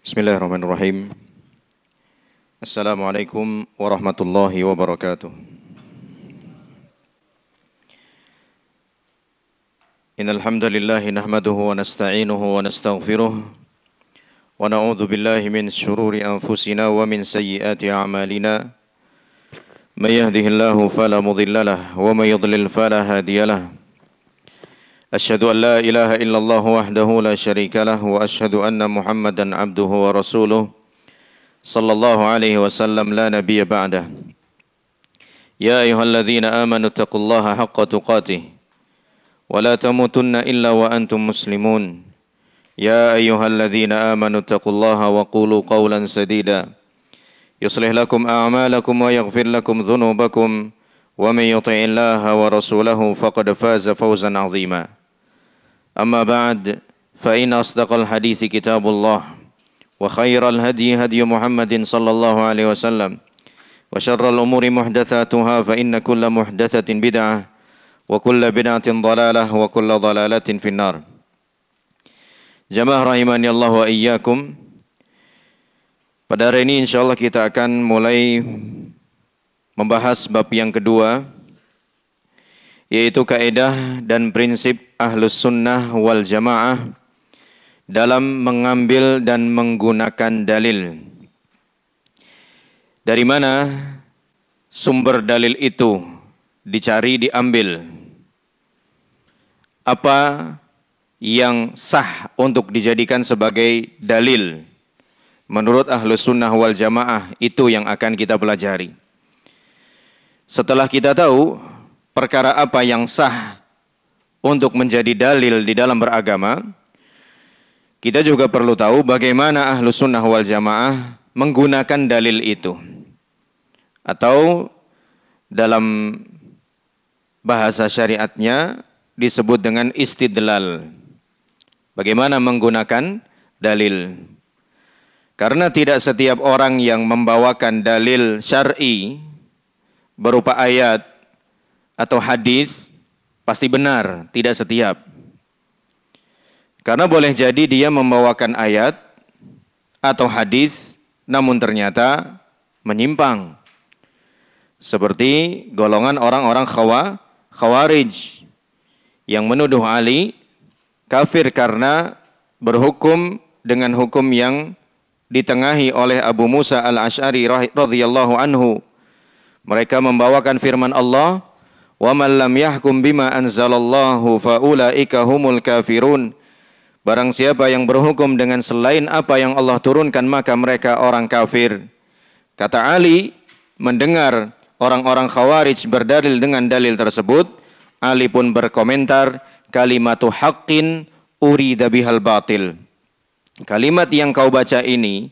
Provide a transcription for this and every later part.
Bismillahirrahmanirrahim. Assalamualaikum warahmatullahi wabarakatuh. Innal hamdalillah nahmaduhu wa nasta'inuhu wa nastaghfiruh wa na'udzu billahi min shururi anfusina wa min sayyiati a'malina. May yahdihillahu fala mudilla lahu wa may yudlil fala hadiya lahu. Asyhadu an la ilaha illallah wahdahu la syarika lahu wa asyhadu anna Muhammadan abduhu wa rasuluh sallallahu alaihi wasallam la nabiyya ba'dah. Ya ayyuhalladzina amanu taqullaha haqqa tuqatih wa la tamutunna illa wa antum muslimun. Ya ayyuhalladzina amanu taqullaha wa qulu qawlan sadida yuslih lakum a'malakum wa yaghfir lakum dhunubakum wa may yuti'illaha wa rasulahu faqad faza fawzan 'azima. Amma ba'd, fa inna asdaqal hadithi kitabullah wa khairal hadi hadi Muhammadin sallallahu alaihi wasallam wa syarral umuri muhdatsatuha fa inna kulla muhdatsatin bid'ah wa kulla bid'atin dhalalah wa kulla dhalalatin finnar. Jamaah rahimani Allah wa iyyakum. Pada hari ini insyaallah kita akan mulai membahas bab yang kedua, yaitu kaidah dan prinsip Ahlus Sunnah wal Jamaah dalam mengambil dan menggunakan dalil. Dari mana sumber dalil itu dicari, diambil? Apa yang sah untuk dijadikan sebagai dalil menurut Ahlus Sunnah wal Jamaah, itu yang akan kita pelajari. Setelah kita tahu perkara apa yang sah untuk menjadi dalil di dalam beragama, kita juga perlu tahu bagaimana Ahlus Sunnah wal Jamaah menggunakan dalil itu. Atau dalam bahasa syariatnya disebut dengan istidlal. Bagaimana menggunakan dalil? Karena tidak setiap orang yang membawakan dalil syar'i berupa ayat atau hadis pasti benar, tidak setiap. Karena boleh jadi dia membawakan ayat atau hadis namun ternyata menyimpang. Seperti golongan orang-orang Khawarij yang menuduh Ali kafir karena berhukum dengan hukum yang ditengahi oleh Abu Musa al-Asy'ari radhiyallahu anhu. Mereka membawakan firman Allah, "Wa man lam yahkum bima anzalallahu fa ulaika humul kafirun." Barang siapa yang berhukum dengan selain apa yang Allah turunkan, maka mereka orang kafir. Kata Ali, mendengar orang-orang Khawarij berdalil dengan dalil tersebut, Ali pun berkomentar, "Kalimatu haqqin urida bihal batil." Kalimat yang kau baca ini,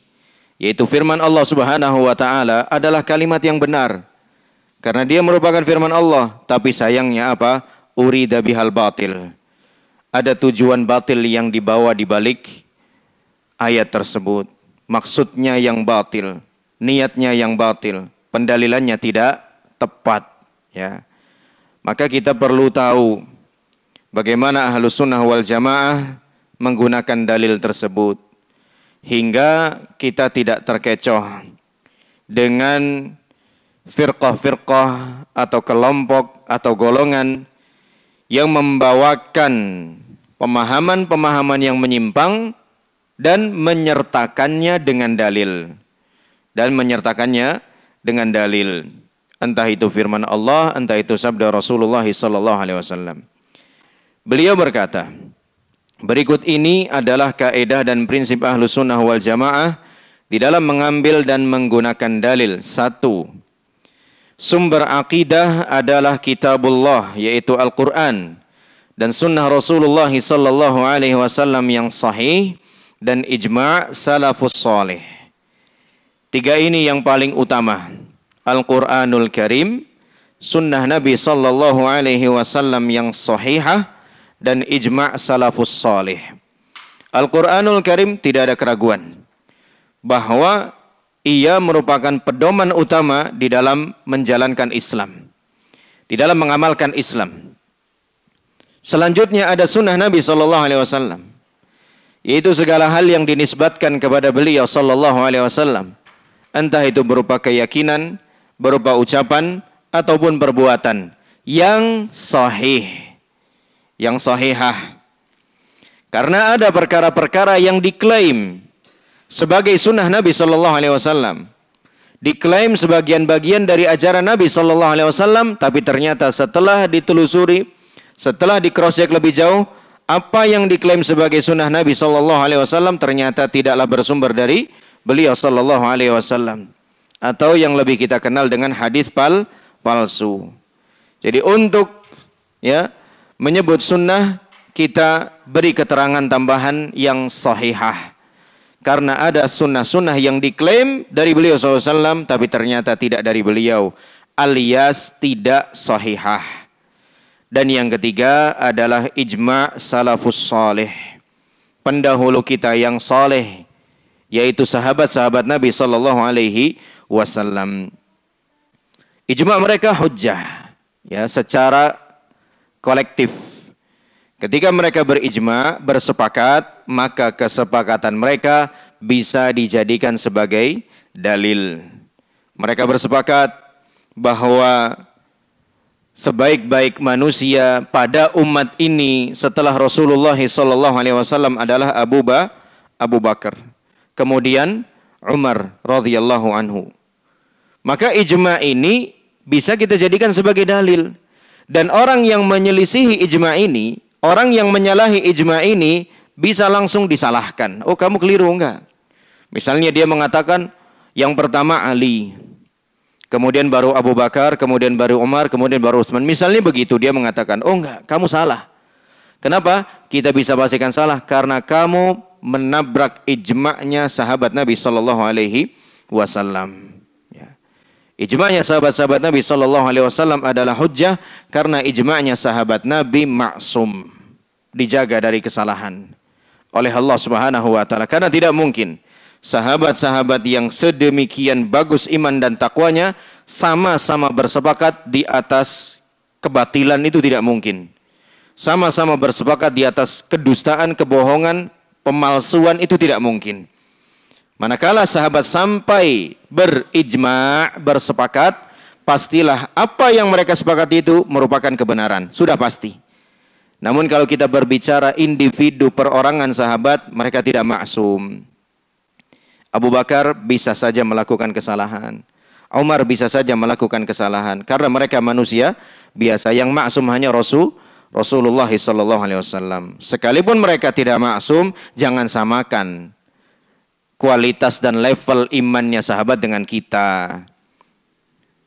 yaitu firman Allah Subhanahu wa taala, adalah kalimat yang benar. Karena dia merupakan firman Allah, tapi sayangnya apa? Urida bihal batil. Ada tujuan batil yang dibawa di balik ayat tersebut. Maksudnya yang batil, niatnya yang batil, pendalilannya tidak tepat, ya. Maka kita perlu tahu bagaimana Ahlus Sunnah wal Jamaah menggunakan dalil tersebut hingga kita tidak terkecoh dengan firqah-firqah atau kelompok atau golongan yang membawakan pemahaman-pemahaman yang menyimpang dan menyertakannya dengan dalil. Entah itu firman Allah, entah itu sabda Rasulullah sallallahu alaihi wasallam. Beliau berkata, berikut ini adalah kaidah dan prinsip Ahlus Sunnah wal Jamaah di dalam mengambil dan menggunakan dalil. 1. Sumber akidah adalah kitabullah, yaitu Al-Quran, dan sunnah Rasulullah sallallahu alaihi wasallam yang sahih, dan ijma' salafus salih. 3 ini yang paling utama. Al-Quranul Karim, sunnah Nabi sallallahu alaihi wasallam yang sahihah, dan ijma' salafus salih. Al-Quranul Karim tidak ada keraguan bahwa ia merupakan pedoman utama di dalam menjalankan Islam, di dalam mengamalkan Islam. Selanjutnya ada sunnah Nabi SAW yaitu segala hal yang dinisbatkan kepada beliau sallallahu alaihi wasallam, entah itu berupa keyakinan, berupa ucapan ataupun perbuatan yang sahih, yang sahihah. Karena ada perkara-perkara yang diklaim sebagai sunnah Nabi sallallahu alaihi wasallam, diklaim sebagian bagian dari ajaran Nabi sallallahu alaihi wasallam, tapi ternyata setelah ditelusuri, setelah di-cross check lebih jauh, apa yang diklaim sebagai sunnah Nabi sallallahu alaihi wasallam ternyata tidaklah bersumber dari beliau sallallahu alaihi wasallam, atau yang lebih kita kenal dengan hadis palsu. Jadi untuk menyebut sunnah, kita beri keterangan tambahan yang sahihah. Karena ada sunnah-sunnah yang diklaim dari beliau SAW, tapi ternyata tidak dari beliau, alias tidak sahihah. Dan yang ketiga adalah ijma' salafus salih, pendahulu kita yang saleh, yaitu sahabat-sahabat Nabi SAW. Ijma' mereka hujjah, secara kolektif. Ketika mereka berijma, bersepakat, maka kesepakatan mereka bisa dijadikan sebagai dalil. Mereka bersepakat bahwa sebaik-baik manusia pada umat ini setelah Rasulullah SAW adalah Abu Bakar, kemudian Umar radhiyallahu anhu. Maka ijma ini bisa kita jadikan sebagai dalil. Dan orang yang menyelisihi ijma ini, orang yang menyalahi ijma ini bisa langsung disalahkan. Oh, kamu keliru enggak? Misalnya dia mengatakan yang pertama Ali, kemudian baru Abu Bakar, kemudian baru Umar, kemudian baru Utsman. Misalnya begitu, dia mengatakan, oh enggak, kamu salah. Kenapa? Kita bisa pastikan salah karena kamu menabrak ijma'nya sahabat Nabi sallallahu alaihi wasallam. Ijma'nya sahabat-sahabat Nabi sallallahu alaihi wasallam adalah hujjah karena ijma'nya sahabat Nabi maksum, dijaga dari kesalahan oleh Allah Subhanahu wa taala. Karena tidak mungkin sahabat-sahabat yang sedemikian bagus iman dan takwanya sama-sama bersepakat di atas kebatilan, itu tidak mungkin. Sama-sama bersepakat di atas kedustaan, kebohongan, pemalsuan, itu tidak mungkin. Manakala sahabat sampai berijma', bersepakat, pastilah apa yang mereka sepakati itu merupakan kebenaran. Sudah pasti. Namun kalau kita berbicara individu perorangan sahabat, mereka tidak maksum. Abu Bakar bisa saja melakukan kesalahan. Umar bisa saja melakukan kesalahan. Karena mereka manusia biasa, yang maksum hanya Rasulullah SAW. Sekalipun mereka tidak maksum, jangan samakan kualitas dan level imannya sahabat dengan kita.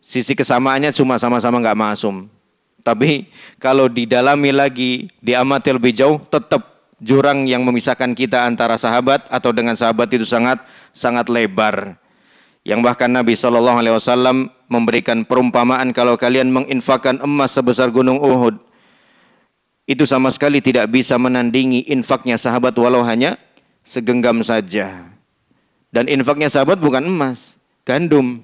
Sisi kesamaannya cuma sama-sama nggak maksum. Tapi kalau didalami lagi, diamati lebih jauh, tetap jurang yang memisahkan kita antara sahabat atau dengan sahabat itu sangat lebar. Yang bahkan Nabi SAW memberikan perumpamaan, kalau kalian menginfakkan emas sebesar gunung Uhud, itu sama sekali tidak bisa menandingi infaknya sahabat walau hanya segenggam saja. Dan infaknya sahabat bukan emas, gandum.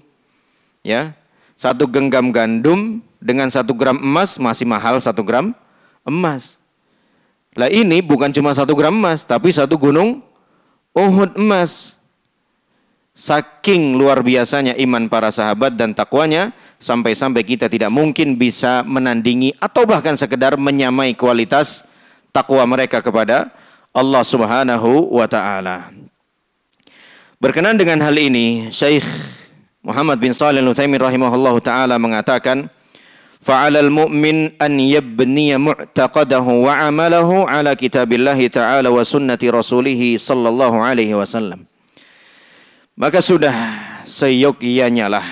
Ya, 1 genggam gandum dengan 1 gram emas masih mahal 1 gram emas. Lah ini bukan cuma 1 gram emas, tapi 1 gunung Uhud emas. Saking luar biasanya iman para sahabat dan takwanya, sampai-sampai kita tidak mungkin bisa menandingi atau bahkan sekedar menyamai kualitas takwa mereka kepada Allah Subhanahu wa ta'ala. Berkenaan dengan hal ini, Syekh Muhammad bin Shalih Al-Utsaimin rahimahullahu taala mengatakan, "Fa'alal mu'min an yabniya mu'taqadahu wa 'amalahu 'ala kitabillahi ta'ala wa sunnati rasulih sallallahu alaihi wasallam." Maka sudah seyogyanya lah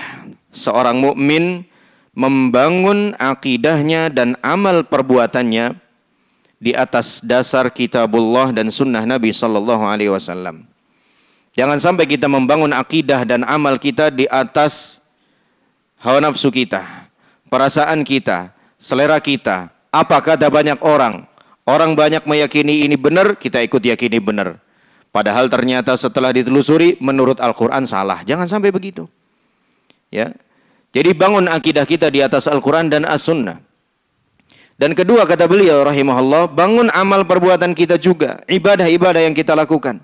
seorang mukmin membangun akidahnya dan amal perbuatannya di atas dasar kitabullah dan sunnah Nabi sallallahu alaihi wasallam. Jangan sampai kita membangun akidah dan amal kita di atas hawa nafsu kita, perasaan kita, selera kita. Apa kata banyak orang? Orang banyak meyakini ini benar, kita ikut yakini benar. Padahal ternyata setelah ditelusuri menurut Al-Quran salah. Jangan sampai begitu. Ya. Jadi bangun akidah kita di atas Al-Quran dan As-Sunnah. Dan kedua kata beliau rahimahullah, bangun amal perbuatan kita juga, ibadah-ibadah yang kita lakukan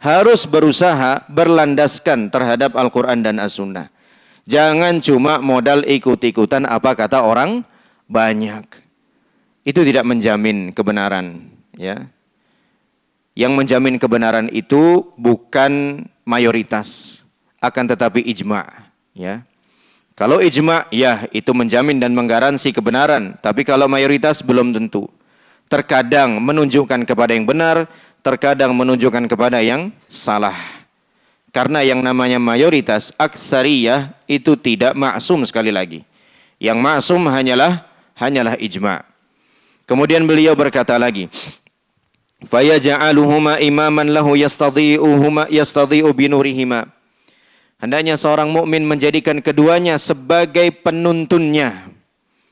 harus berusaha berlandaskan terhadap Al-Quran dan As-Sunnah. Jangan cuma modal ikut-ikutan apa kata orang banyak. Itu tidak menjamin kebenaran, ya. Yang menjamin kebenaran itu bukan mayoritas, akan tetapi ijma', ya. Kalau ijma', ya itu menjamin dan menggaransi kebenaran. Tapi kalau mayoritas belum tentu. Terkadang menunjukkan kepada yang benar, terkadang menunjukkan kepada yang salah. Karena yang namanya mayoritas, aktsariyah, itu tidak maksum sekali lagi. Yang maksum hanyalah ijma'. Kemudian beliau berkata lagi, فَيَجَعَلُهُمَا إِمَامًا لَهُ يَسْتَضِيءُ بِنُورِهِمَا. Hendaknya seorang mukmin menjadikan keduanya sebagai penuntunnya,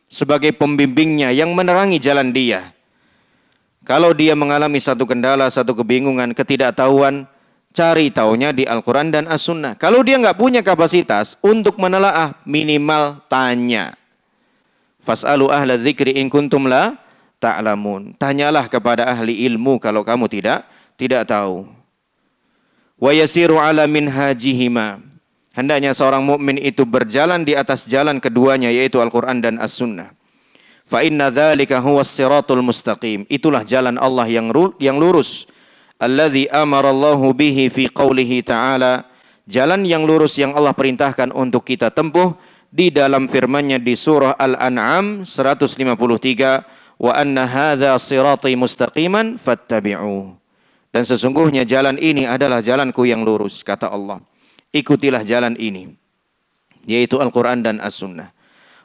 sebagai pembimbingnya yang menerangi jalan dia. Kalau dia mengalami satu kendala, satu kebingungan, ketidaktahuan, cari taunya di Al-Quran dan As-Sunnah. Kalau dia nggak punya kapasitas untuk menelaah, minimal tanya. Fas'alu ahla dzikri in kuntum la ta'lamun. Tanyalah kepada ahli ilmu kalau kamu tidak tahu. Wa yasiru ala minhajihima. Hendaknya seorang mukmin itu berjalan di atas jalan keduanya, yaitu Al-Quran dan As-Sunnah. Fa inna dzalika huwas siratul mustaqim. Itulah jalan Allah yang lurus. Alladzi amara Allahu bihi fi qoulihi ta'ala. Jalan yang lurus yang Allah perintahkan untuk kita tempuh di dalam firman-Nya di surah Al-An'am 153, wa anna hadza sirati mustaqiman fattabi'u. Dan sesungguhnya jalan ini adalah jalanku yang lurus, kata Allah. Ikutilah jalan ini, yaitu Al-Quran dan As-Sunnah.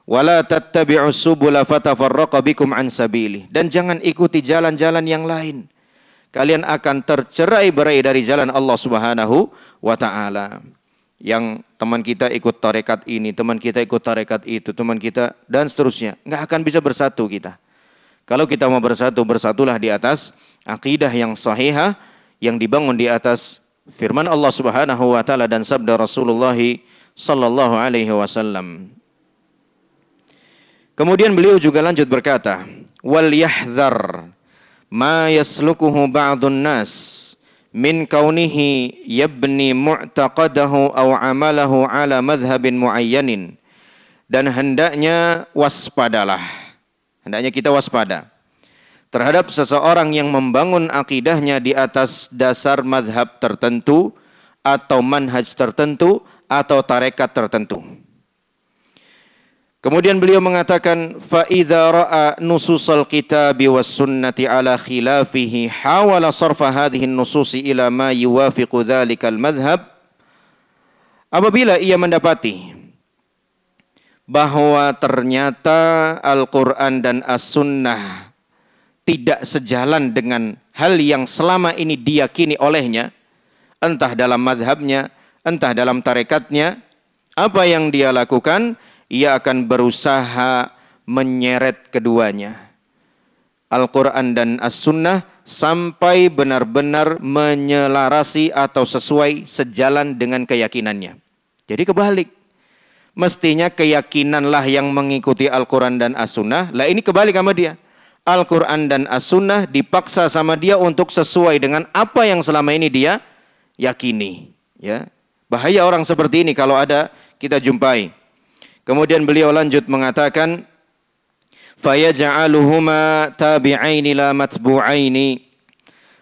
Wala tattabi'us subula fatafarraqa bikum an sabili. Dan jangan ikuti jalan-jalan yang lain. Kalian akan tercerai-berai dari jalan Allah Subhanahu wa ta'ala. Yang teman kita ikut tarekat ini, teman kita ikut tarekat itu, teman kita, dan seterusnya. Nggak akan bisa bersatu kita. Kalau kita mau bersatu, bersatulah di atas akidah yang sahihah, yang dibangun di atas firman Allah Subhanahu wa taala dan sabda Rasulullah sallallahu alaihi wasallam. Kemudian beliau juga lanjut berkata, wal yahdhar ma yaslukuhu ba'dun nas min kaunihi yabni mu'taqadahu aw amalahu ala madhhabin muayyanin. Dan hendaknya waspadalah. Hendaknya kita waspada terhadap seseorang yang membangun akidahnya di atas dasar madhab tertentu atau manhaj tertentu atau tarekat tertentu. Kemudian beliau mengatakan, فَإِذَا رَأَى نُصُوصَ الْكِتَابِ وَالسُّنَّةِ عَلَى خِلَافِهِ حَاوَلَ صَرْفَ هَذِهِ النُّصُوصِ إِلَى مَا يُوَافِقُ ذَلِكَ الْمَذْهَبِ. Apabila ia mendapati bahwa ternyata Al-Quran dan As-Sunnah tidak sejalan dengan hal yang selama ini diyakini olehnya, entah dalam madhabnya, entah dalam tarekatnya, apa yang dia lakukan? Ia akan berusaha menyeret keduanya, Al-Quran dan As-Sunnah, sampai benar-benar menyelarasi atau sesuai sejalan dengan keyakinannya. Jadi kebalik. Mestinya keyakinanlah yang mengikuti Al-Quran dan As-Sunnah. Lah ini kebalik sama dia. Al-Quran dan As-Sunnah dipaksa sama dia untuk sesuai dengan apa yang selama ini dia yakini. Ya, bahaya orang seperti ini kalau ada kita jumpai. Kemudian beliau lanjut mengatakan, fayaj'aluhuma tabi'aini la matbu'aini.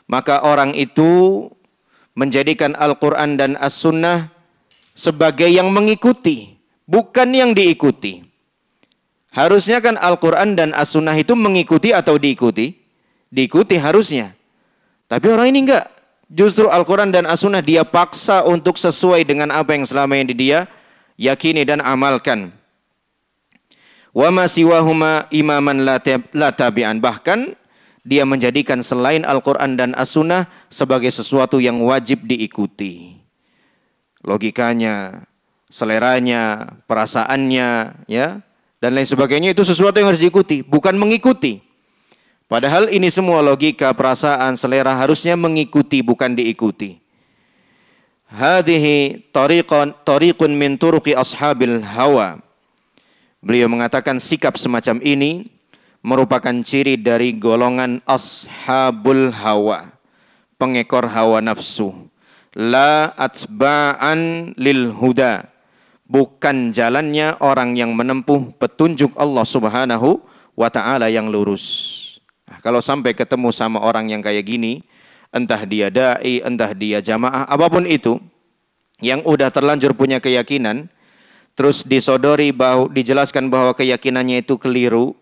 Maka orang itu menjadikan Al-Quran dan As-Sunnah sebagai yang mengikuti, bukan yang diikuti. Harusnya kan Al-Quran dan As-Sunnah itu mengikuti atau diikuti? Diikuti harusnya. Tapi orang ini enggak. Justru Al-Quran dan As-Sunnah dia paksa untuk sesuai dengan apa yang selama ini dia yakini dan amalkan. Wa ma siwahuma imaman la tabi'an. Bahkan dia menjadikan selain Al-Quran dan As-Sunnah sebagai sesuatu yang wajib diikuti. Logikanya, seleranya, perasaannya, ya, dan lain sebagainya itu sesuatu yang harus diikuti, bukan mengikuti. Padahal ini semua logika, perasaan, selera harusnya mengikuti, bukan diikuti. Hadhihi tariqun min turuqi ashabil hawa. Beliau mengatakan sikap semacam ini merupakan ciri dari golongan ashabul hawa, pengekor hawa nafsu. La atba'an lil huda, bukan jalannya orang yang menempuh petunjuk Allah Subhanahu wa ta'ala yang lurus. Nah, kalau sampai ketemu sama orang yang kayak gini, entah dia da'i, entah dia jamaah, apapun itu, yang udah terlanjur punya keyakinan, terus disodori dijelaskan bahwa keyakinannya itu keliru,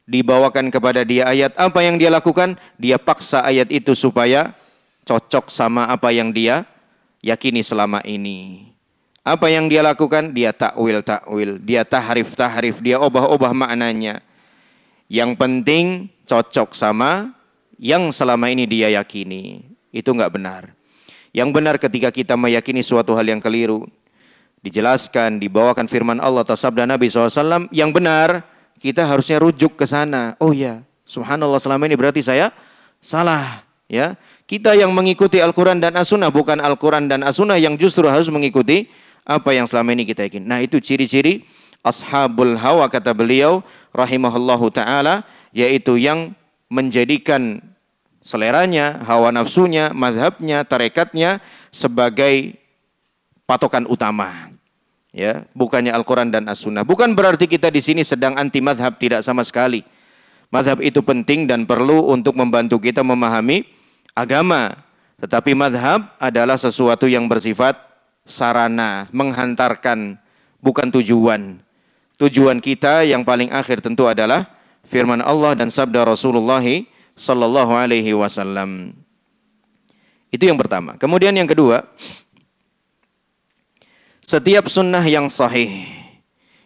dibawakan kepada dia ayat, apa yang dia lakukan? Dia paksa ayat itu supaya cocok sama apa yang dia yakini selama ini. Apa yang dia lakukan? Dia takwil, dia tahrif, dia obah-obah maknanya. Yang penting cocok sama yang selama ini dia yakini. Itu enggak benar. Yang benar ketika kita meyakini suatu hal yang keliru, dijelaskan, dibawakan firman Allah atau sabda Nabi SAW, yang benar, kita harusnya rujuk ke sana. Oh ya, subhanallah, selama ini berarti saya salah. Ya, kita yang mengikuti Al-Quran dan As-Sunnah, bukan Al-Quran dan As-Sunnah yang justru harus mengikuti apa yang selama ini kita yakin. Nah, itu ciri-ciri ashabul hawa, kata beliau rahimahullahu ta'ala, yaitu yang menjadikan seleranya, hawa nafsunya, mazhabnya, tarekatnya sebagai patokan utama. Ya, bukannya Al-Quran dan As-Sunnah. Bukan berarti kita di sini sedang anti mazhab, tidak sama sekali. Mazhab itu penting dan perlu untuk membantu kita memahami agama. Tetapi mazhab adalah sesuatu yang bersifat sarana, menghantarkan, bukan tujuan. Tujuan kita yang paling akhir tentu adalah firman Allah dan sabda Rasulullah sallallahu alaihi wasallam. Itu yang pertama. Kemudian yang kedua, setiap sunnah yang sahih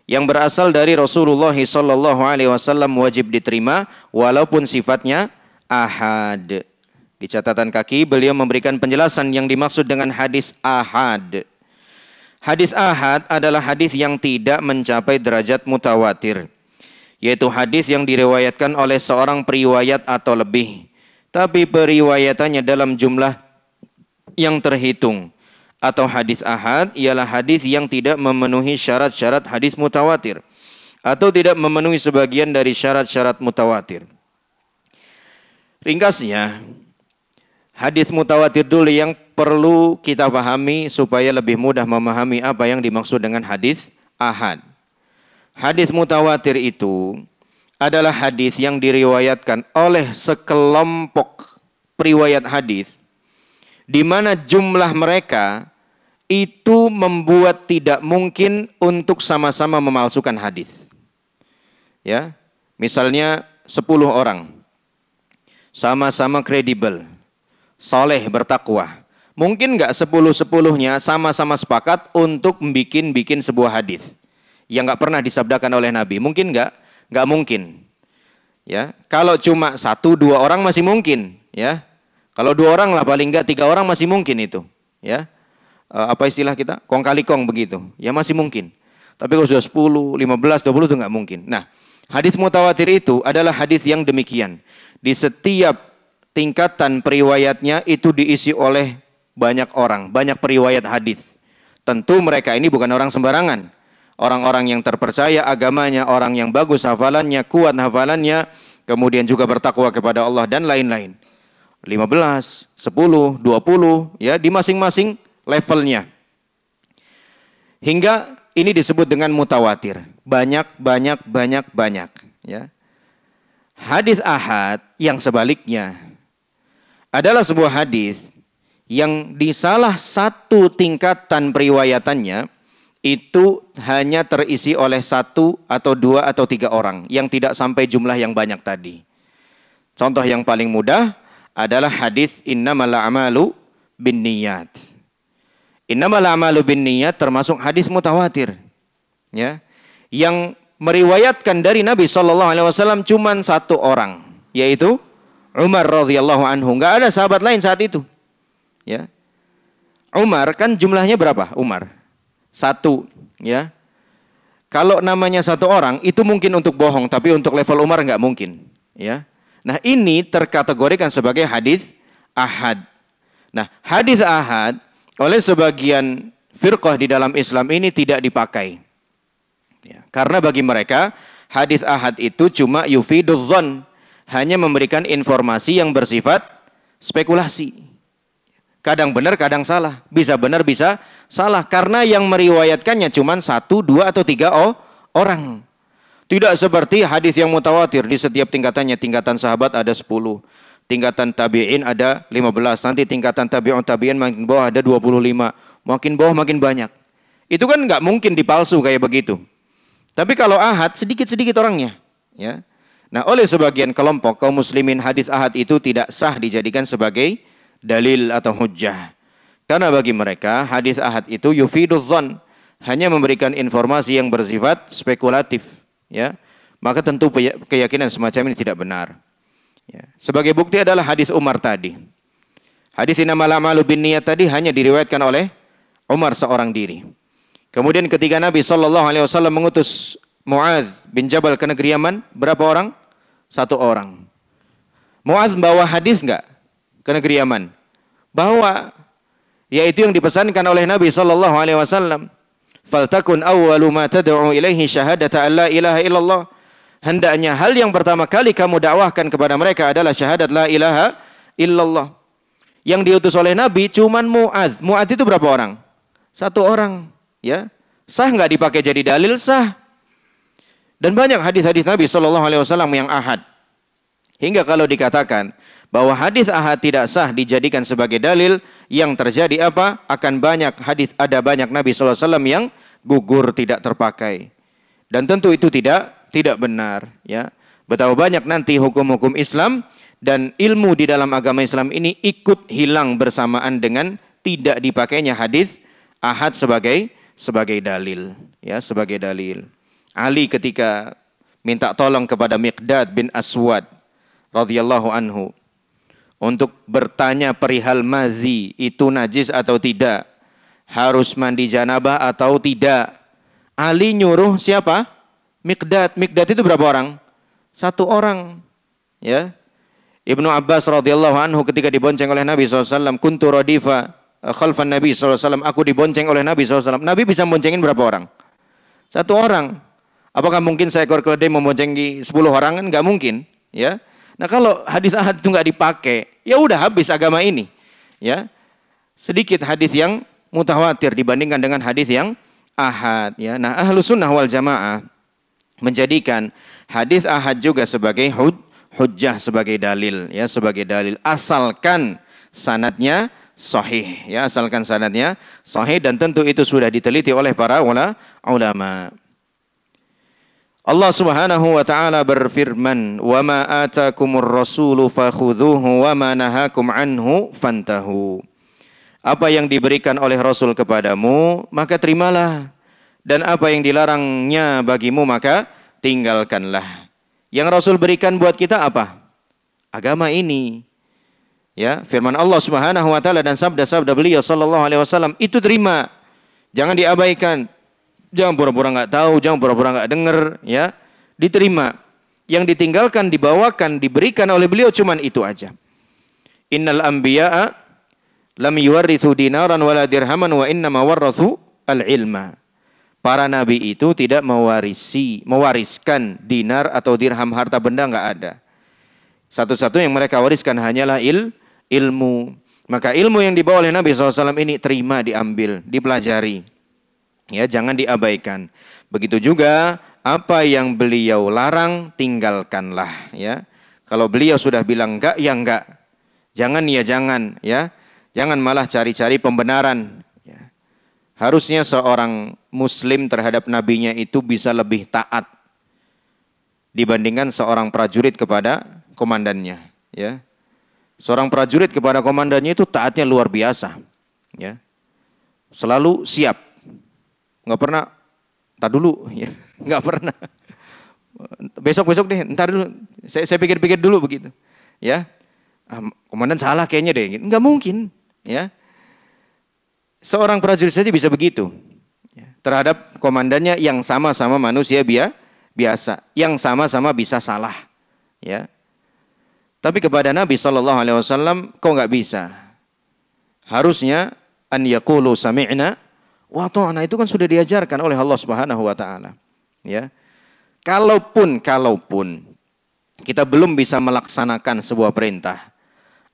yang berasal dari Rasulullah sallallahu alaihi wasallam wajib diterima walaupun sifatnya ahad. Di catatan kaki beliau memberikan penjelasan yang dimaksud dengan hadis ahad. Hadis ahad adalah hadis yang tidak mencapai derajat mutawatir, yaitu hadis yang diriwayatkan oleh seorang periwayat atau lebih, tapi periwayatannya dalam jumlah yang terhitung. Atau hadis ahad ialah hadis yang tidak memenuhi syarat-syarat hadis mutawatir atau tidak memenuhi sebagian dari syarat-syarat mutawatir. Ringkasnya, hadis mutawatir dulu yang perlu kita pahami supaya lebih mudah memahami apa yang dimaksud dengan hadis ahad. Hadis mutawatir itu adalah hadis yang diriwayatkan oleh sekelompok periwayat hadis di mana jumlah mereka itu membuat tidak mungkin untuk sama-sama memalsukan hadis. Ya, misalnya 10 orang sama-sama kredibel, soleh, bertakwa. Mungkin nggak 10-10-nya sama-sama sepakat untuk bikin sebuah hadis yang nggak pernah disabdakan oleh Nabi. Mungkin nggak? Nggak mungkin. Ya, kalau cuma 1-2 orang masih mungkin. Ya, kalau 2 orang lah paling nggak 3 orang masih mungkin itu. Ya. Apa istilah kita? Kong kali kong begitu. Ya masih mungkin. Tapi kalau sudah 10, 15, 20 itu nggak mungkin. Nah, hadis mutawatir itu adalah hadis yang demikian. Di setiap tingkatan periwayatnya itu diisi oleh banyak orang, banyak periwayat hadis. Tentu mereka ini bukan orang sembarangan. Orang-orang yang terpercaya agamanya, orang yang bagus hafalannya, kuat hafalannya, kemudian juga bertakwa kepada Allah dan lain-lain. 15, 10, 20, ya di masing-masing levelnya. Hingga ini disebut dengan mutawatir. Banyak. Ya. Hadis ahad yang sebaliknya adalah sebuah hadis yang di salah satu tingkatan periwayatannya itu hanya terisi oleh 1 atau 2 atau 3 orang yang tidak sampai jumlah yang banyak tadi. Contoh yang paling mudah adalah hadis innamal a'malu binniyat. Innamal a'malu binniyat termasuk hadis mutawatir. Ya. Yang meriwayatkan dari Nabi SAW cuma 1 orang, yaitu Umar radhiyallahu anhu. Enggak ada sahabat lain saat itu. Ya. Umar kan jumlahnya berapa? Umar 1, ya. Kalau namanya 1 orang itu mungkin untuk bohong, tapi untuk level Umar enggak mungkin, ya. Nah, ini terkategorikan sebagai hadis ahad. Nah, hadis ahad oleh sebagian firqah di dalam Islam ini tidak dipakai. Ya, karena bagi mereka Hadis ahad itu cuma yufidudz dzan, hanya memberikan informasi yang bersifat spekulasi. Kadang benar, kadang salah. Bisa benar, bisa salah. Karena yang meriwayatkannya cuma 1, 2, atau 3 orang. Tidak seperti hadis yang mutawatir. Di setiap tingkatannya, tingkatan sahabat ada 10. Tingkatan tabi'in ada 15. Nanti tingkatan tabi'un tabi'in makin bawah ada 25. Makin bawah makin banyak. Itu kan nggak mungkin dipalsu kayak begitu. Tapi kalau ahad, sedikit-sedikit orangnya. Ya. Nah, oleh sebagian kelompok kaum muslimin, hadis ahad itu tidak sah dijadikan sebagai dalil atau hujjah. Karena bagi mereka, hadis ahad itu yufidudz dzan, hanya memberikan informasi yang bersifat spekulatif. Ya. Maka tentu keyakinan semacam ini tidak benar. Ya. Sebagai bukti adalah hadis Umar tadi. Hadis innamal a'malu binniyat tadi hanya diriwayatkan oleh Umar seorang diri. Kemudian ketika Nabi SAW mengutus Mu'adz bin Jabal ke negeri Yaman, berapa orang? 1 orang. Mu'adz bawa hadis enggak ke negeri Yaman? Bawa, yaitu yang dipesankan oleh Nabi SAW. Faltakun awwalu ma tad'u ilaihi syahadata an la ilaha illallah. Hendaknya hal yang pertama kali kamu dakwahkan kepada mereka adalah syahadat la ilaha illallah. Yang diutus oleh Nabi cuman Mu'adz. Mu'adz itu berapa orang? 1 orang. Ya, sah nggak dipakai jadi dalil? Sah. Dan banyak hadis-hadis Nabi SAW yang ahad. Hingga kalau dikatakan bahwa hadis ahad tidak sah dijadikan sebagai dalil, yang terjadi apa? Akan banyak hadis, ada banyak Nabi SAW yang gugur tidak terpakai. Dan tentu itu tidak benar. Ya, betapa banyak nanti hukum-hukum Islam dan ilmu di dalam agama Islam ini ikut hilang bersamaan dengan tidak dipakainya hadis ahad sebagai dalil, ya, sebagai dalil. Ali ketika minta tolong kepada Miqdad bin Aswad radhiyallahu anhu untuk bertanya perihal mazi itu najis atau tidak, harus mandi janabah atau tidak. Ali nyuruh siapa? Miqdad. Miqdad itu berapa orang? 1 orang. Ya. Ibnu Abbas radhiyallahu anhu ketika dibonceng oleh Nabi SAW, kuntu radifa khalfan Nabi SAW, aku dibonceng oleh Nabi SAW. Nabi bisa memboncengin berapa orang? 1 orang. Apakah mungkin seekor keledai memboncengin 10 orang? Kan nggak mungkin. Ya. Nah kalau hadis ahad itu nggak dipakai, ya udah habis agama ini. Ya. Sedikit hadis yang mutawatir dibandingkan dengan hadis yang ahad. Ya. Nah, Ahlus Sunnah wal Jamaah menjadikan hadis ahad juga sebagai hujjah, sebagai dalil, ya, sebagai dalil asalkan sanadnya sahih, ya, asalkan sanadnya sahih, dan tentu itu sudah diteliti oleh para ulama. Allah Subhanahu wa taala berfirman, "Wa ma atakumur rasulu fakhudhuhu wa ma nahakum anhu fantahu." Apa yang diberikan oleh Rasul kepadamu, maka terimalah, dan apa yang dilarangnya bagimu, maka tinggalkanlah. Yang Rasul berikan buat kita apa? Agama ini. Ya, firman Allah Subhanahu wa taala dan sabda-sabda beliau sallallahu alaihi wasallam itu terima. Jangan diabaikan. Jangan pura-pura enggak tahu, jangan pura-pura enggak dengar, ya. Diterima. Yang ditinggalkan, dibawakan, diberikan oleh beliau cuman itu aja. Innal anbiya'a lam yuwarrithu dinaran wala dirhaman wa innama warrathu al-ilma. Para nabi itu tidak mewariskan dinar atau dirham, harta benda, enggak ada. Satu-satu yang mereka wariskan hanyalah ilmu. Maka ilmu yang dibawa oleh Nabi SAW ini terima, diambil, dipelajari. Ya, jangan diabaikan. Begitu juga apa yang beliau larang, tinggalkanlah. Ya, kalau beliau sudah bilang enggak, ya enggak. Jangan ya jangan. Ya, jangan malah cari-cari pembenaran. Ya. Harusnya seorang Muslim terhadap nabinya itu bisa lebih taat dibandingkan seorang prajurit kepada komandannya. Ya. Seorang prajurit kepada komandannya itu taatnya luar biasa. Ya. Selalu siap. Nggak pernah, entar dulu. Ya. Nggak pernah. Besok-besok deh, entar dulu. Saya pikir-pikir dulu begitu. Ya. Komandan salah kayaknya deh. Nggak mungkin. Ya. Seorang prajurit saja bisa begitu. Ya. Terhadap komandannya yang sama-sama manusia biasa. Yang sama-sama bisa salah. Ya. Tapi kepada Nabi SAW, kok nggak bisa? Harusnya an yaqulu sami'na wa ta'na, itu kan sudah diajarkan oleh Allah Subhanahu wa taala. Ya. kalaupun kita belum bisa melaksanakan sebuah perintah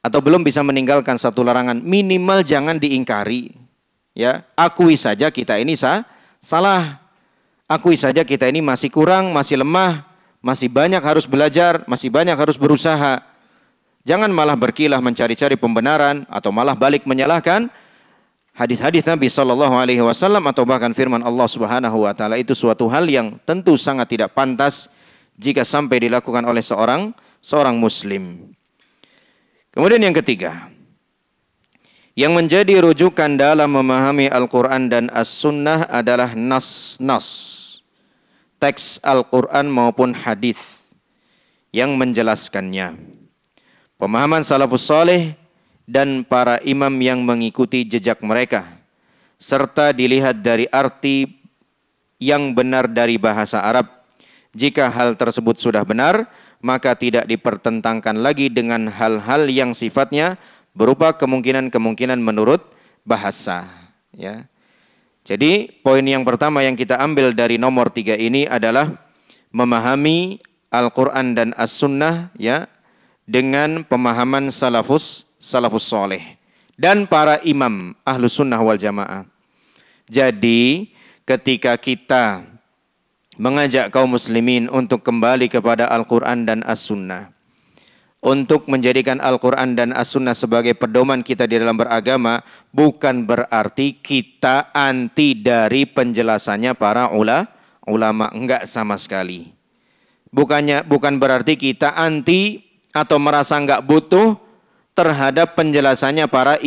atau belum bisa meninggalkan satu larangan, minimal jangan diingkari. Ya, akui saja kita ini salah. Akui saja kita ini masih kurang, masih lemah, masih banyak harus belajar, masih banyak harus berusaha. Jangan malah berkilah mencari-cari pembenaran atau malah balik menyalahkan hadis-hadis Nabi Shallallahu Alaihi Wasallam atau bahkan firman Allah Subhanahu Wa Taala. Itu suatu hal yang tentu sangat tidak pantas jika sampai dilakukan oleh seorang Muslim. Kemudian yang ketiga, yang menjadi rujukan dalam memahami Al-Quran dan As-Sunnah adalah nas-nas, teks Al-Quran maupun hadis yang menjelaskannya. Pemahaman salafus saleh dan para imam yang mengikuti jejak mereka, serta dilihat dari arti yang benar dari bahasa Arab. Jika hal tersebut sudah benar, maka tidak dipertentangkan lagi dengan hal-hal yang sifatnya berupa kemungkinan-kemungkinan menurut bahasa. Ya. Jadi poin yang pertama yang kita ambil dari nomor 3 ini adalah memahami Al-Quran dan As-Sunnah, ya, dengan pemahaman salafus saleh dan para imam Ahlus Sunnah wal Jamaah. Jadi ketika kita mengajak kaum muslimin untuk kembali kepada Al-Quran dan As-Sunnah, untuk menjadikan Al-Quran dan As-Sunnah sebagai pedoman kita di dalam beragama, bukan berarti kita anti dari penjelasannya para ulama, enggak sama sekali. Bukan berarti kita anti atau merasa enggak butuh terhadap penjelasannya para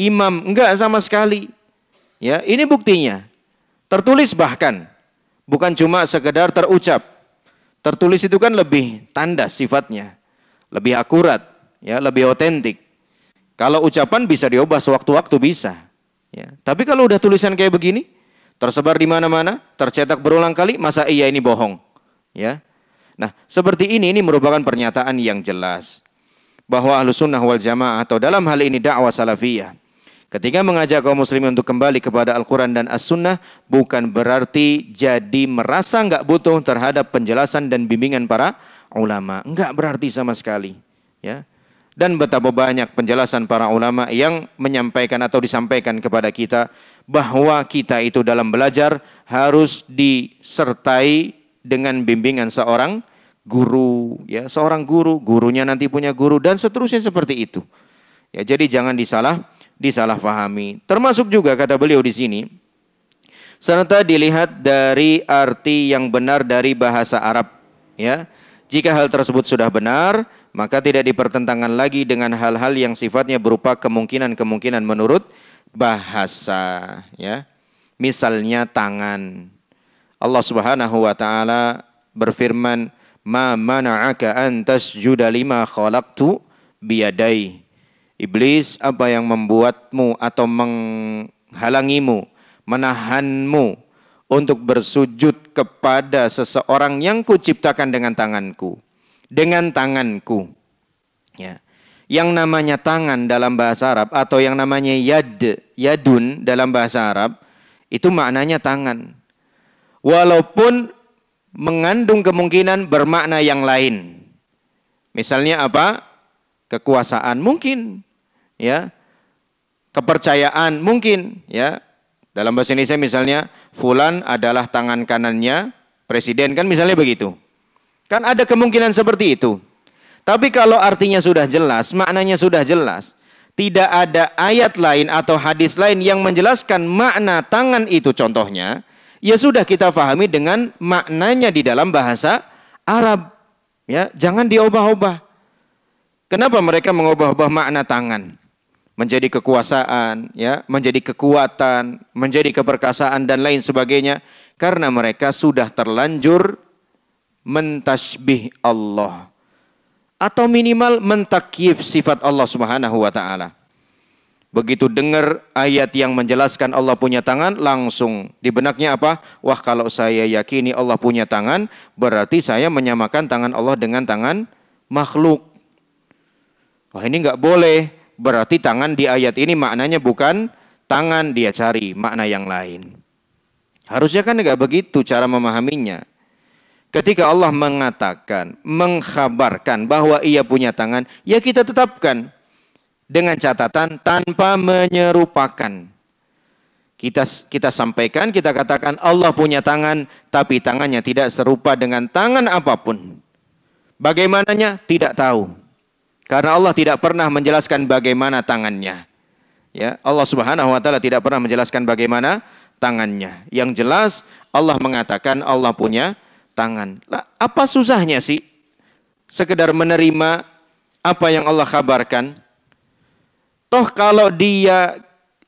imam, enggak sama sekali. Ya, ini buktinya. Tertulis bahkan, bukan cuma sekedar terucap. Tertulis itu kan lebih tandas sifatnya, lebih akurat, ya, lebih otentik. Kalau ucapan bisa diubah sewaktu-waktu bisa. Ya. Tapi kalau udah tulisan kayak begini, tersebar di mana-mana, tercetak berulang kali, masa iya ini bohong? Ya. Nah, seperti ini merupakan pernyataan yang jelas bahwa Ahlus Sunnah wal Jamaah atau dalam hal ini dakwah salafiyah, ketika mengajak kaum muslimin untuk kembali kepada Al-Quran dan As-Sunnah, bukan berarti jadi merasa enggak butuh terhadap penjelasan dan bimbingan para ulama. Enggak berarti sama sekali. Ya. Dan betapa banyak penjelasan para ulama yang menyampaikan atau disampaikan kepada kita bahwa kita itu dalam belajar harus disertai dengan bimbingan seorang guru, ya, seorang guru, gurunya nanti punya guru dan seterusnya seperti itu. Ya, jadi jangan disalahpahami. Termasuk juga kata beliau di sini, serta dilihat dari arti yang benar dari bahasa Arab. Ya, jika hal tersebut sudah benar, maka tidak dipertentangkan lagi dengan hal-hal yang sifatnya berupa kemungkinan-kemungkinan menurut bahasa. Ya, misalnya tangan. Allah Subhanahu wa taala berfirman, "Ma mana'aka an tasjuda lima khalaqtu biyadai." Iblis, apa yang membuatmu atau menghalangimu, menahanmu untuk bersujud kepada seseorang yang kuciptakan dengan tanganku, dengan tanganku. Ya. Yang namanya tangan dalam bahasa Arab atau yang namanya yadun dalam bahasa Arab, itu maknanya tangan. Walaupun mengandung kemungkinan bermakna yang lain. Misalnya apa? Kekuasaan mungkin, ya. Kepercayaan mungkin, ya. Dalam bahasa Indonesia misalnya, fulan adalah tangan kanannya presiden, kan misalnya begitu. Kan ada kemungkinan seperti itu. Tapi kalau artinya sudah jelas, maknanya sudah jelas, tidak ada ayat lain atau hadis lain yang menjelaskan makna tangan itu contohnya, ya sudah kita pahami dengan maknanya di dalam bahasa Arab. Ya, jangan diubah-ubah. Kenapa mereka mengubah-ubah makna tangan? Menjadi kekuasaan, ya, menjadi kekuatan, menjadi keperkasaan dan lain sebagainya. Karena mereka sudah terlanjur mentasbih Allah. Atau minimal mentakyif sifat Allah Subhanahu wa taala. Begitu dengar ayat yang menjelaskan Allah punya tangan, langsung di benaknya apa? Wah, kalau saya yakini Allah punya tangan, berarti saya menyamakan tangan Allah dengan tangan makhluk. Wah, ini enggak boleh. Berarti tangan di ayat ini maknanya bukan tangan, dia cari makna yang lain. Harusnya kan enggak begitu cara memahaminya. Ketika Allah mengatakan, mengkhabarkan bahwa ia punya tangan, ya kita tetapkan dengan catatan tanpa menyerupakan. Kita sampaikan, kita katakan Allah punya tangan, tapi tangannya tidak serupa dengan tangan apapun. Bagaimananya? Tidak tahu. Karena Allah tidak pernah menjelaskan bagaimana tangannya. Ya, Allah Subhanahu wa taala tidak pernah menjelaskan bagaimana tangannya. Yang jelas Allah mengatakan Allah punya tangan. Lah, apa susahnya sih sekedar menerima apa yang Allah kabarkan? Toh kalau dia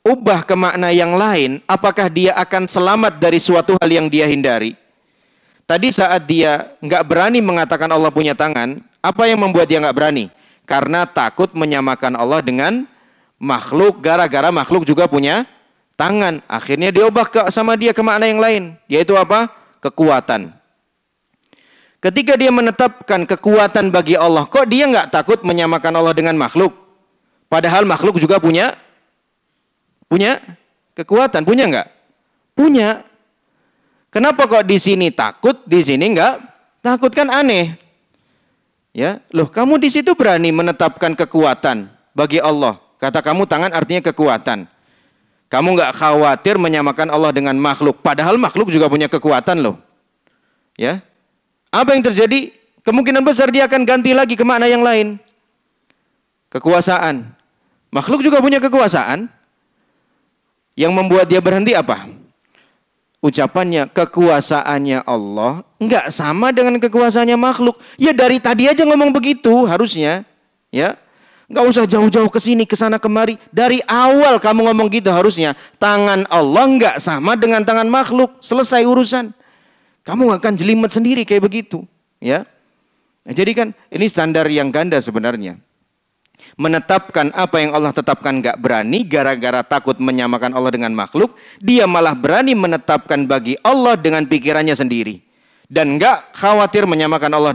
ubah ke makna yang lain, apakah dia akan selamat dari suatu hal yang dia hindari? Tadi saat dia nggak berani mengatakan Allah punya tangan, apa yang membuat dia nggak berani? Karena takut menyamakan Allah dengan makhluk, gara-gara makhluk juga punya tangan. Akhirnya dia ubah sama dia ke makna yang lain, yaitu apa? Kekuatan. Ketika dia menetapkan kekuatan bagi Allah, kok dia nggak takut menyamakan Allah dengan makhluk? Padahal makhluk juga punya kekuatan, punya nggak? Punya. Kenapa kok di sini takut, di sini nggak takut? Kan aneh. Ya, loh, kamu di situ berani menetapkan kekuatan bagi Allah. Kata kamu tangan artinya kekuatan. Kamu nggak khawatir menyamakan Allah dengan makhluk, padahal makhluk juga punya kekuatan loh. Ya. Apa yang terjadi? Kemungkinan besar dia akan ganti lagi ke makna yang lain. Kekuasaan. Makhluk juga punya kekuasaan. Yang membuat dia berhenti apa? Ucapannya, kekuasaannya Allah enggak sama dengan kekuasaannya makhluk. Ya dari tadi aja ngomong begitu harusnya. Ya. Enggak usah jauh-jauh ke sini, ke sana kemari. Dari awal kamu ngomong gitu harusnya. Tangan Allah enggak sama dengan tangan makhluk. Selesai urusan. Kamu akan jelimet sendiri kayak begitu, ya. Nah, jadi kan ini standar yang ganda sebenarnya. Menetapkan apa yang Allah tetapkan nggak berani gara-gara takut menyamakan Allah dengan makhluk, dia malah berani menetapkan bagi Allah dengan pikirannya sendiri dan nggak khawatir menyamakan Allah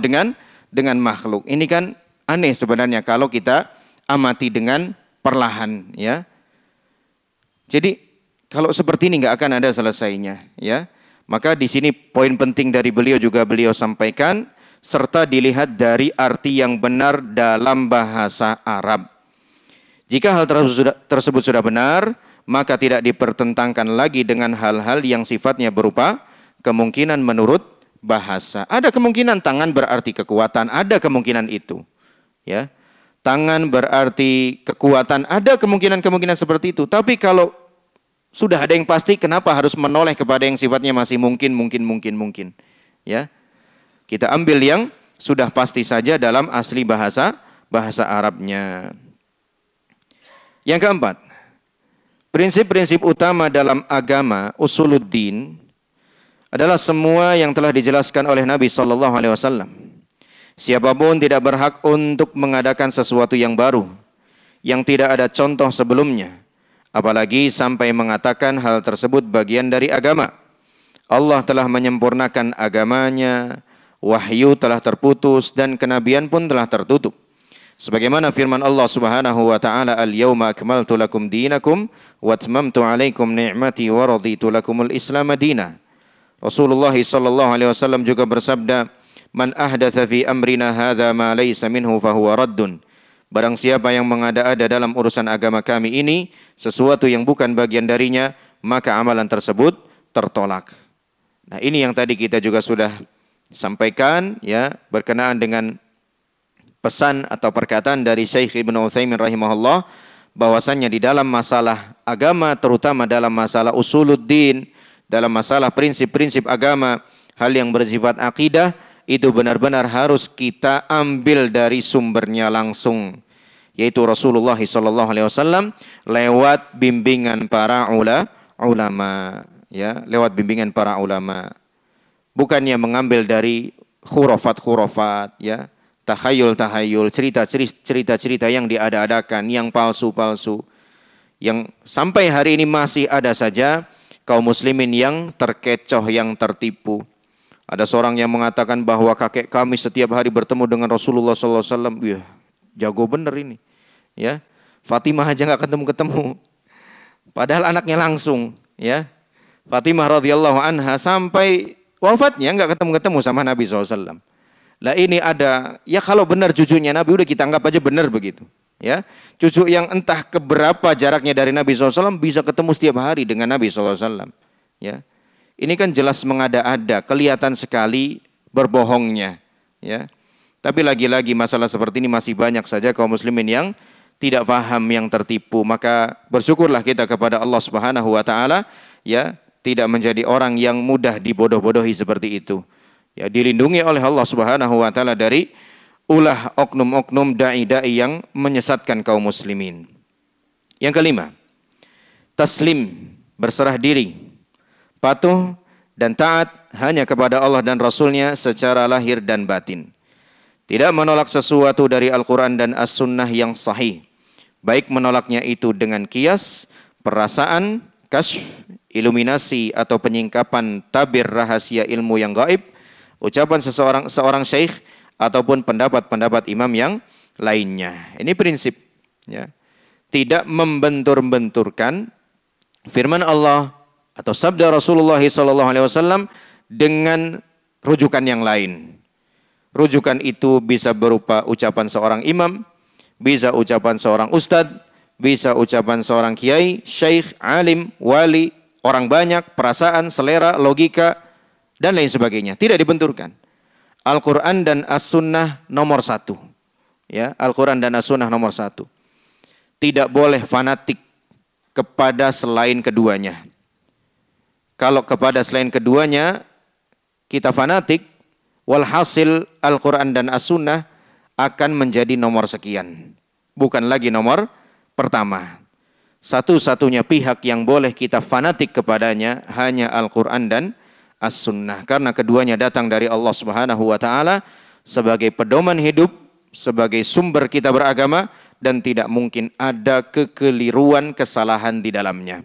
dengan makhluk. Ini kan aneh sebenarnya kalau kita amati dengan perlahan, ya. Jadi kalau seperti ini nggak akan ada selesainya, ya. Maka di sini poin penting dari beliau juga beliau sampaikan, serta dilihat dari arti yang benar dalam bahasa Arab. Jika hal tersebut sudah benar, maka tidak dipertentangkan lagi dengan hal-hal yang sifatnya berupa kemungkinan menurut bahasa. Ada kemungkinan tangan berarti kekuatan, ada kemungkinan itu. Ya. Tangan berarti kekuatan, ada kemungkinan-kemungkinan seperti itu. Tapi kalau sudah ada yang pasti, kenapa harus menoleh kepada yang sifatnya masih mungkin. Ya, kita ambil yang sudah pasti saja dalam asli bahasa Arabnya. Yang keempat, prinsip-prinsip utama dalam agama usuluddin adalah semua yang telah dijelaskan oleh Nabi SAW. Siapapun tidak berhak untuk mengadakan sesuatu yang baru, yang tidak ada contoh sebelumnya. Apalagi sampai mengatakan hal tersebut bagian dari agama. Allah telah menyempurnakan agamanya, wahyu telah terputus dan kenabian pun telah tertutup. Sebagaimana firman Allah Subhanahu wa taala, "Al-yauma akmaltu lakum dinakum wa atmamtu 'alaikum ni'mati wa raditu lakumul Islam madina." Rasulullah sallallahu alaihi wasallam juga bersabda, "Man ahdatsa fi amrina hadza ma laysa minhu fahuwa raddun." Barang siapa yang mengada-ada dalam urusan agama kami ini sesuatu yang bukan bagian darinya, maka amalan tersebut tertolak. Nah, ini yang tadi kita juga sudah sampaikan, ya, berkenaan dengan pesan atau perkataan dari Syekh Ibnu Utsaimin rahimahullah, bahwasannya di dalam masalah agama, terutama dalam masalah usuluddin, dalam masalah prinsip-prinsip agama, hal yang bersifat akidah, itu benar-benar harus kita ambil dari sumbernya langsung, yaitu Rasulullah SAW lewat bimbingan para ulama, ya, lewat bimbingan para ulama. Bukannya mengambil dari khurafat, ya, tahayul, cerita-cerita yang diada-adakan, yang palsu-palsu, yang sampai hari ini masih ada saja kaum muslimin yang terkecoh, yang tertipu. Ada seorang yang mengatakan bahwa kakek kami setiap hari bertemu dengan Rasulullah SAW. Wih, jago bener ini. Ya, Fatimah aja nggak ketemu. Padahal anaknya langsung. Ya, Fatimah radhiyallahu anha sampai Wafatnya nggak ketemu-ketemu sama Nabi SAW. Lah ini ada, ya kalau benar cucunya Nabi udah kita anggap aja benar begitu. Ya, cucu yang entah keberapa jaraknya dari Nabi SAW bisa ketemu setiap hari dengan Nabi SAW. Ya, ini kan jelas mengada-ada, kelihatan sekali berbohongnya. Ya, tapi lagi-lagi masalah seperti ini masih banyak saja kaum muslimin yang tidak paham, yang tertipu. Maka bersyukurlah kita kepada Allah Subhanahu Wa Taala, ya, tidak menjadi orang yang mudah dibodoh-bodohi seperti itu. Ya, dilindungi oleh Allah Subhanahu Wa Taala dari ulah oknum-oknum dai-dai yang menyesatkan kaum muslimin. Yang kelima, taslim, berserah diri, patuh dan taat hanya kepada Allah dan Rasulnya secara lahir dan batin. Tidak menolak sesuatu dari Al-Quran dan As-Sunnah yang sahih, baik menolaknya itu dengan kias, perasaan, kasyf, iluminasi atau penyingkapan tabir rahasia ilmu yang gaib, ucapan seorang syekh ataupun pendapat-pendapat imam yang lainnya. Ini prinsip, ya. Tidak membentur-benturkan firman Allah atau sabda Rasulullah SAW dengan rujukan yang lain. Rujukan itu bisa berupa ucapan seorang imam, bisa ucapan seorang ustadz, bisa ucapan seorang kiai, syekh, alim, wali, orang banyak, perasaan, selera, logika, dan lain sebagainya. Tidak dibenturkan. Al-Quran dan As-Sunnah nomor satu. Ya, Al-Quran dan As-Sunnah nomor satu. Tidak boleh fanatik kepada selain keduanya. Kalau kepada selain keduanya kita fanatik, walhasil Al-Quran dan As-Sunnah akan menjadi nomor sekian. Bukan lagi nomor pertama. Satu-satunya pihak yang boleh kita fanatik kepadanya hanya Al-Quran dan As-Sunnah, karena keduanya datang dari Allah Subhanahu Wa Taala sebagai pedoman hidup, sebagai sumber kita beragama, dan tidak mungkin ada kekeliruan, kesalahan di dalamnya.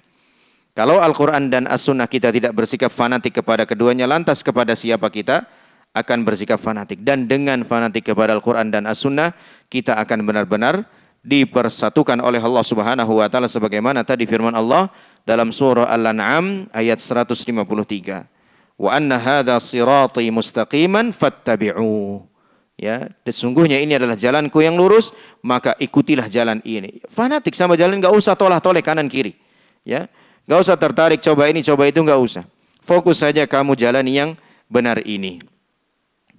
Kalau Al-Quran dan As-Sunnah kita tidak bersikap fanatik kepada keduanya, lantas kepada siapa kita akan bersikap fanatik? Dan dengan fanatik kepada Al-Quran dan As-Sunnah, kita akan benar-benar dipersatukan oleh Allah Subhanahu Wa Taala sebagaimana tadi firman Allah dalam surah Al-An'am ayat 153. Wa anna hadza sirati mustaqiman fattabi'u. Ya, sesungguhnya ini adalah jalanku yang lurus, maka ikutilah jalan ini. Fanatik sama jalan, enggak usah tolah-toleh kanan kiri. Ya, enggak usah tertarik coba ini, coba itu, enggak usah. Fokus saja kamu jalani yang benar ini.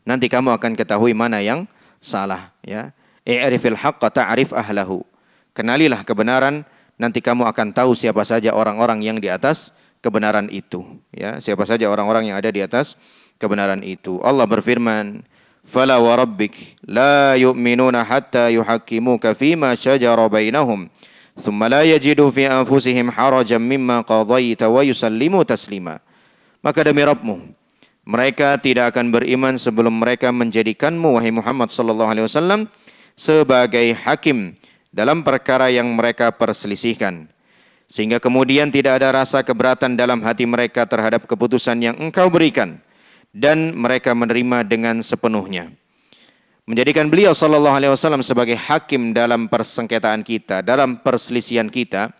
Nanti kamu akan ketahui mana yang salah, ya. I'rifil haqqa ta'rif ahlahu. Kenalilah kebenaran, nanti kamu akan tahu siapa saja orang-orang yang di atas kebenaran itu, ya, siapa saja orang-orang yang ada di atas kebenaran itu. Allah berfirman, "Fala wa rabbik la yu'minuna hatta yuhakkimuka fima shajara bainahum, thumma la yajidu fi anfusihim harajan mimma qadaita wa yusallimu taslima." Maka demi Rabbmu, mereka tidak akan beriman sebelum mereka menjadikanmu, wahai Muhammad sallallahu alaihi wasallam, sebagai hakim dalam perkara yang mereka perselisihkan, sehingga kemudian tidak ada rasa keberatan dalam hati mereka terhadap keputusan yang engkau berikan, dan mereka menerima dengan sepenuhnya. Menjadikan beliau sallallahu alaihi wasallam sebagai hakim dalam persengketaan kita, dalam perselisihan kita,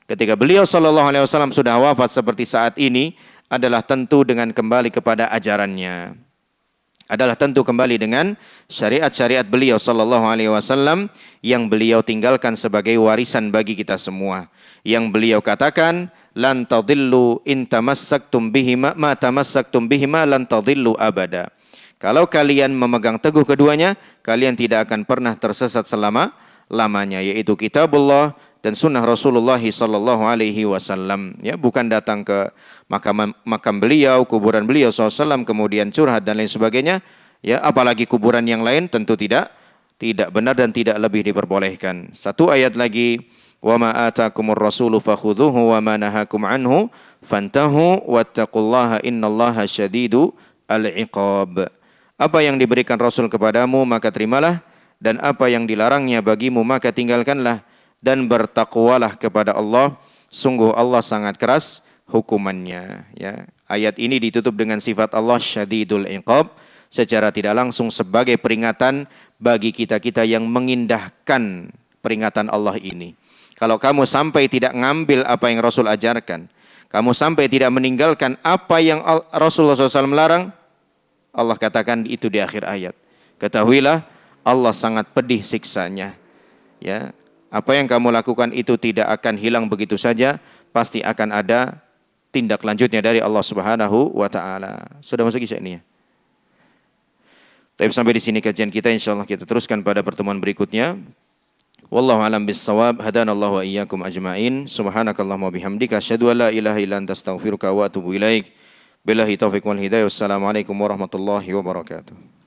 ketika beliau sallallahu alaihi wasallam sudah wafat seperti saat ini, adalah tentu dengan kembali kepada ajarannya. Adalah tentu kembali dengan syariat-syariat beliau sallallahu alaihi wasallam yang beliau tinggalkan sebagai warisan bagi kita semua. Yang beliau katakan, lan tadillu in tamassaktum bihima ma tamassaktum bihima lan tadillu abada. Kalau kalian memegang teguh keduanya, kalian tidak akan pernah tersesat selama-lamanya, yaitu kitabullah dan sunnah Rasulullah sallallahu alaihi wasallam. Ya, bukan datang ke makam beliau, kuburan beliau SAW, kemudian curhat dan lain sebagainya. Ya, apalagi kuburan yang lain, tentu tidak benar dan tidak lebih diperbolehkan. Satu ayat lagi, wa ma atakumur rasulu fakhudhuhu wa ma nahakum anhu fantahu wattaqullaha innallaha syadidu al-iqab. Apa yang diberikan Rasul kepadamu maka terimalah, dan apa yang dilarangnya bagimu maka tinggalkanlah, dan bertakwalah kepada Allah, sungguh Allah sangat keras hukumannya. Ya, ayat ini ditutup dengan sifat Allah syadidul iqab, secara tidak langsung sebagai peringatan bagi kita-kita yang mengindahkan peringatan Allah ini. Kalau kamu sampai tidak ngambil apa yang Rasul ajarkan, kamu sampai tidak meninggalkan apa yang Rasulullah SAW melarang, Allah katakan itu di akhir ayat. Ketahuilah Allah sangat pedih siksanya. Ya, apa yang kamu lakukan itu tidak akan hilang begitu saja, pasti akan ada tindak lanjutnya dari Allah Subhanahu wa taala. Sudah masuk isya ini ya? Tapi sampai di sini kajian kita, insyaallah kita teruskan pada pertemuan berikutnya. Wallahu a'lam bissawab. Hadanallahu wa iyyakum ajmain. Subhanakallahumma bihamdika asyhadu an la ilaha illa anta astaghfiruka wa atubu ilaik. Billahi taufiq wal hidayah. Wassalamualaikum warahmatullahi wabarakatuh.